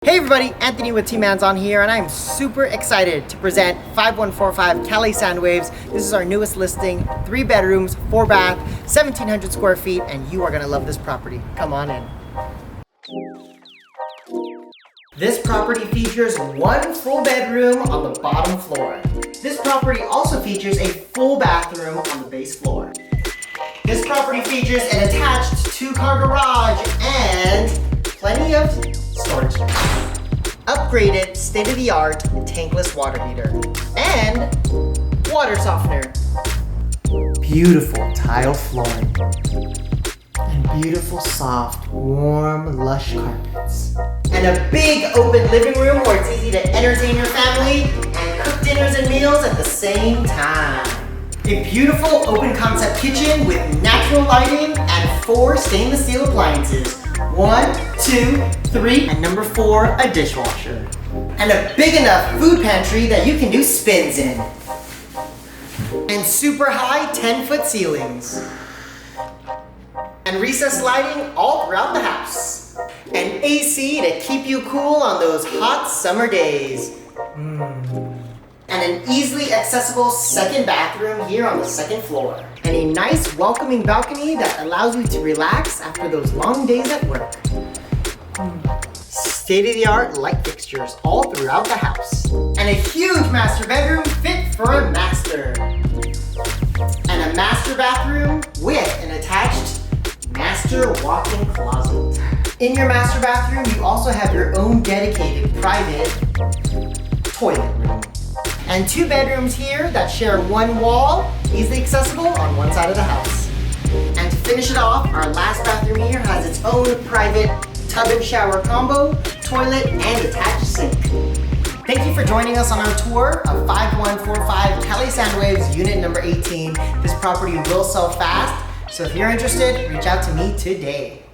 Hey everybody, Anthony with Manzon here, and I'm super excited to present 5145 Cali Soundwaves. This is our newest listing, 3 bedrooms, 4 bath, 1,700 square feet, and you are gonna love this property. Come on in. This property features 1 full bedroom on the bottom floor. This property also features a full bathroom on the base floor. This property features an attached 2-car garage and plenty of storage. Upgraded state-of-the-art tankless water heater and water softener. Beautiful tile flooring and beautiful soft warm lush carpets. And a big open living room where it's easy to entertain your family and cook dinners and meals at the same time. A beautiful open concept kitchen with natural lighting and 4 stainless steel appliances. 1, 2, 3, and number 4, a dishwasher. And a big enough food pantry that you can do spins in. And super high 10-foot ceilings. And recessed lighting all throughout the house. And AC to keep you cool on those hot summer days. And an easily accessible second bathroom here on the 2nd floor. And a nice welcoming balcony that allows you to relax after those long days at work. State-of-the-art light fixtures all throughout the house. And a huge master bedroom fit for a master. And a master bathroom with an attached master walk-in closet. In your master bathroom, you also have your own dedicated private toilet room. And 2 bedrooms here that share 1 wall, easily accessible on one side of the house. And to finish it off, our last bathroom here has its own private tub and shower combo, toilet, and attached sink. Thank you for joining us on our tour of 5145 Cali Soundwaves unit number 18. This property will sell fast, so if you're interested, reach out to me today.